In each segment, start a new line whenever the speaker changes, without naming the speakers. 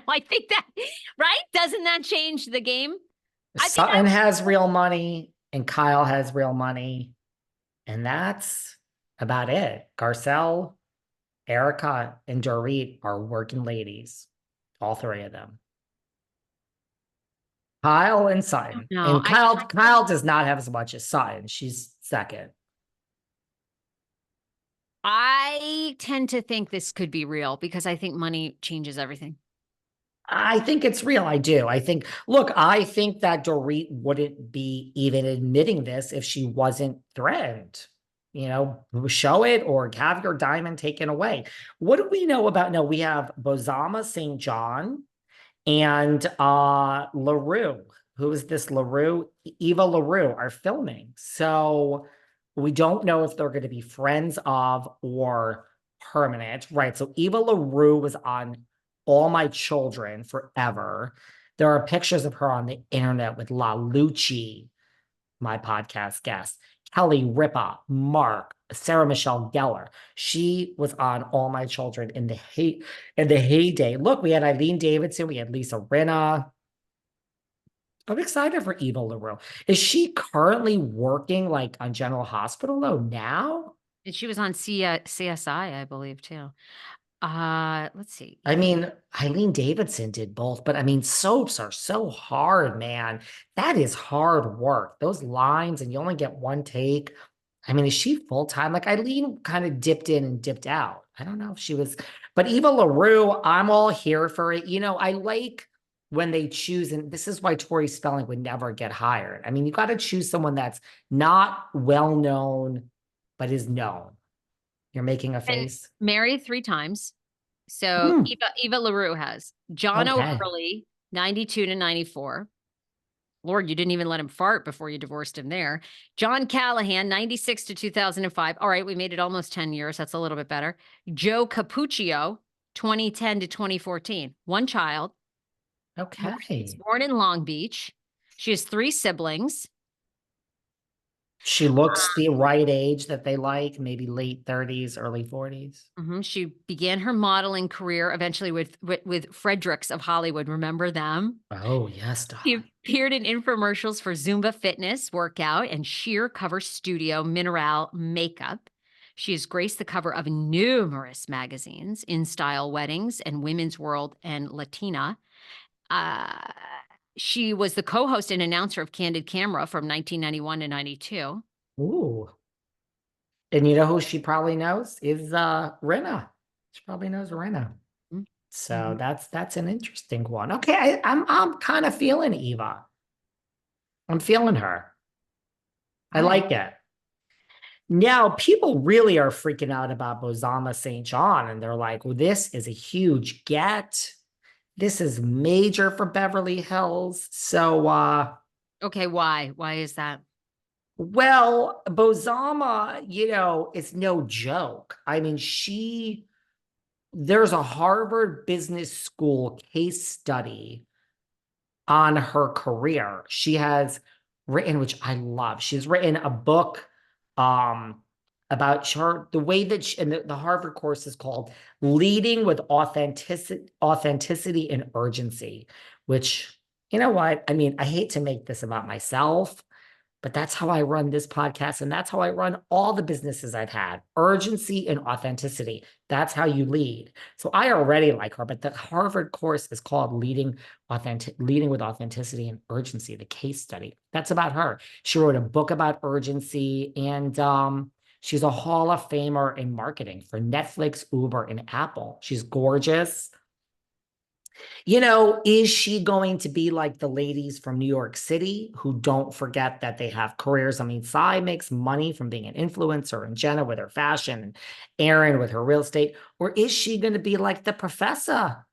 I think that, right? Doesn't that change the game? I think
Sutton has real money and Kyle has real money. And that's about it. Garcelle, Erica, and Dorit are working ladies. All three of them. Kyle and Sutton.
no,
And Kyle does not have as much as Sutton. She's second.
I tend to think this could be real because I think money changes everything.
I think it's real. I do. I think that Dorit wouldn't be even admitting this if she wasn't threatened. Show it or have your diamond taken away. What do we know about? No, we have Bozoma Saint John and LaRue. Who is this LaRue? Eva LaRue are filming. So we don't know if they're going to be friends of or permanent, right? So Eva LaRue was on All My Children forever. There are pictures of her on the internet with La Lucci, my podcast guest, Kelly Ripa, Mark, Sarah Michelle Gellar. She was on All My Children in the heyday. Look, we had Eileen Davidson, we had Lisa Rinna. I'm excited for Eva LaRue. Is she currently working like on General Hospital though now?
And she was on CSI, I believe, too. Let's see.
I mean, Eileen Davidson did both, but I mean, soaps are so hard, man. That is hard work. Those lines, and you only get one take. I mean, is she full time? Like Eileen kind of dipped in and dipped out. I don't know if she was, but Eva LaRue, I'm all here for it. I like when they choose, and this is why Tori Spelling would never get hired. I mean, you got to choose someone that's not well known, but is known. You're making a
And
face.
married 3 times. So
Hmm.
Eva LaRue has John
Okay.
O'Hurley, 92 to 94. Lord, you didn't even let him fart before you divorced him there. John Callahan, 96 to 2005. All right, we made it almost 10 years. That's a little bit better. Joe Capuccio, 2010 to 2014. One child. She's
Okay.
born in Long Beach. She has 3 siblings.
She looks the right age that they like, maybe late 30s, early 40s.
She began her modeling career eventually with Fredericks of Hollywood. Remember them?
Oh, yes,
She
darling.
appeared in infomercials for Zumba Fitness, Workout, and Sheer Cover Studio Mineral Makeup. She has graced the cover of numerous magazines, In Style Weddings and Women's World and Latina. Uh, she was the co-host and announcer of Candid Camera from 1991 to 92.
Ooh. And you know who she probably knows is Rinna. She probably knows Rinna. So
Mhm.
that's an interesting one. Okay, I'm kind of feeling Eva. I'm feeling her. I
All right.
like it. Now, people really are freaking out about Bozoma St. John, and they're like, well, this is a huge get. This is major for Beverly Hills. So
Okay, why? Why is that?
well, Bozoma, it's no joke. I mean, there's a Harvard Business School case study on her career. She has written, which I love, she's written a book about the way that and the Harvard course is called Leading with Authenticity and Urgency, which, you know what? I mean, I hate to make this about myself, but that's how I run this podcast. And that's how I run all the businesses I've had. Urgency and authenticity. That's how you lead. So I already like her, but the Harvard course is called Leading with Authenticity and Urgency, the case study. That's about her. She wrote a book about urgency, and she's a Hall of Famer in marketing for Netflix, Uber, and Apple. She's gorgeous. Is she going to be like the ladies from New York City who don't forget that they have careers? I mean, Sai makes money from being an influencer, and Jenna with her fashion, and Erin with her real estate. Or is she going to be like the professor?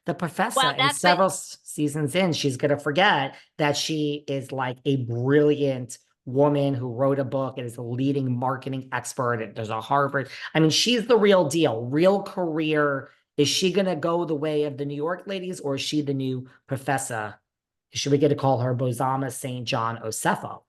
The professor,
Well,
and
that's what
several seasons in, she's going to forget that she is like a brilliant woman who wrote a book and is a leading marketing expert. And there's a Harvard. I mean, she's the real deal, real career. Is she going to go the way of the New York ladies, or is she the new professor? Should we get to call her Bozoma St. John Osefo?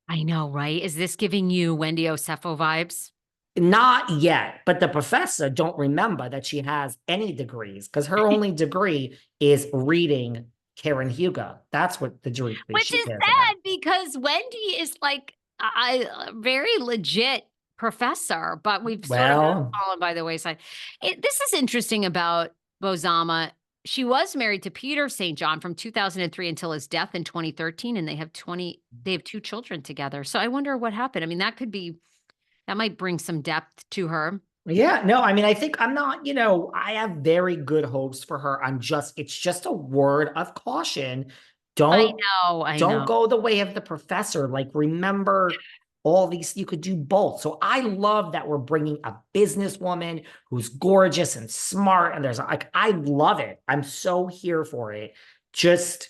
I know, right? Is this giving you Wendy Osefo vibes?
Not yet, but the professor don't remember that she has any degrees because her only degree is reading Karen Hugo. That's what the degree
Which
she
is
cares
sad
about.
because Wendy is like a very legit professor, but we've sort of
Well,
fallen by the wayside. This is interesting about Bozoma. She was married to Peter St. John from 2003 until his death in 2013, and they have two children together. So I wonder what happened. I mean, that might bring some depth to her.
yeah, no, I mean, I think I'm not, I have very good hopes for her. It's just a word of caution.
I
Don't
I
don't
know.
go the way of the professor. Like, remember all these, you could do both. So I love that we're bringing a businesswoman who's gorgeous and smart. And there's like, I love it. I'm so here for it. Just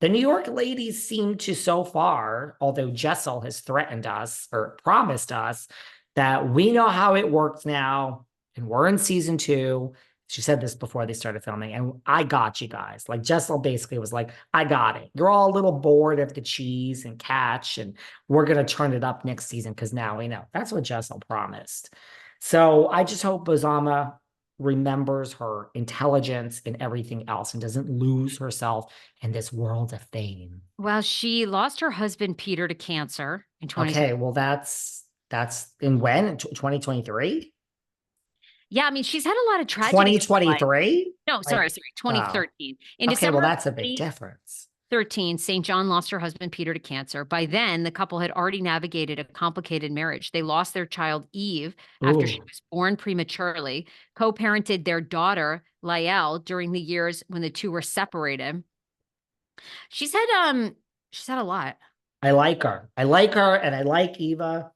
the New York ladies seem to so far, although Jessel has threatened us or promised us that we know how it works now and we're in season 2. She said this before they started filming, and I got you guys. Like Jessel basically was like, I got it. You're all a little bored of the cheese and catch, and we're gonna turn it up next season because now we know. That's what Jessel promised. So I just hope Bozoma remembers her intelligence and everything else and doesn't lose herself in this world of fame.
Well, she lost her husband Peter to cancer in 20.
Okay, well that's in when? 2023?
Yeah, I mean, she's had a lot of tragedy in her life.
2023?
No,
Like,
sorry,
oh,
2013. In
okay, well,
December of
that's a big difference.
2013, St. John lost her husband Peter to cancer. By then, the couple had already navigated a complicated marriage. They lost their child Eve after she
Ooh,
was born prematurely, co-parented their daughter Lael during the years when the two were separated. She's had she's had a lot.
I like her. I like her, and I like Eva.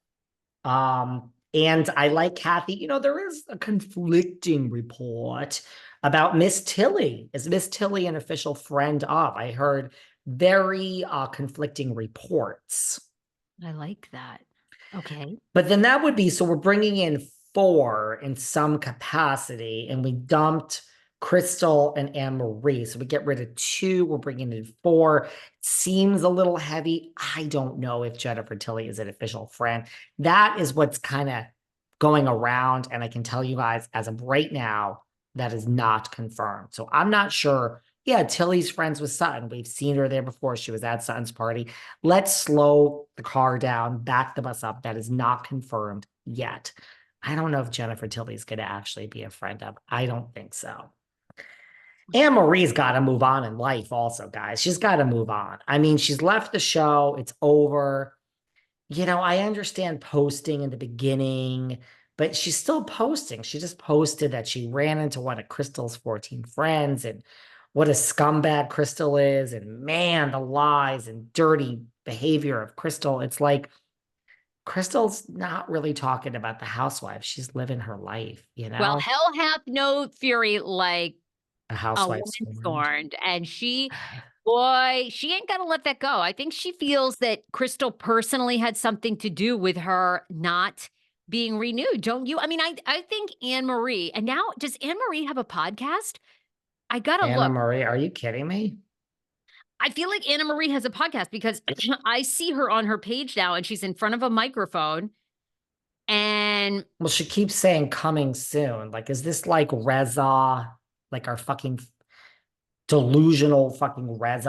And I like Kathy. There is a conflicting report about Miss Tilly. Is Miss Tilly an official friend of? I heard very conflicting reports.
I like that. Okay.
But then that would be, so we're bringing in 4 in some capacity, and we dumped Crystal and Annemarie. So we get rid of 2, we're bringing in 4. It seems a little heavy. I don't know if Jennifer Tilly is an official friend. That is what's kind of going around. And I can tell you guys, as of right now, that is not confirmed. So I'm not sure. Yeah, Tilly's friends with Sutton. We've seen her there before. She was at Sutton's party. Let's slow the car down, back the bus up. That is not confirmed yet. I don't know if Jennifer Tilly's going to actually be a friend of. I don't think so. Anne-Marie's got to move on in life also, guys. She's got to move on. I mean, she's left the show. It's over. I understand posting in the beginning, but she's still posting. She just posted that she ran into one of Crystal's 14 friends and what a scumbag Crystal is. And man, the lies and dirty behavior of Crystal. It's like Crystal's not really talking about the housewife. She's living her life,
Well, hell hath no fury like
a
a
housewife
woman
scorned.
scorned. And boy, she ain't gonna let that go. I think she feels that Crystal personally had something to do with her not being renewed. Don't you? I mean, I think Annemarie, and now does Annemarie have a podcast? I gotta look.
Annemarie, are you kidding me?
I feel like Annemarie has a podcast because I see her on her page now and she's in front of a microphone and
Well, she keeps saying coming soon. Like, is this like Reza, like our fucking delusional fucking Reza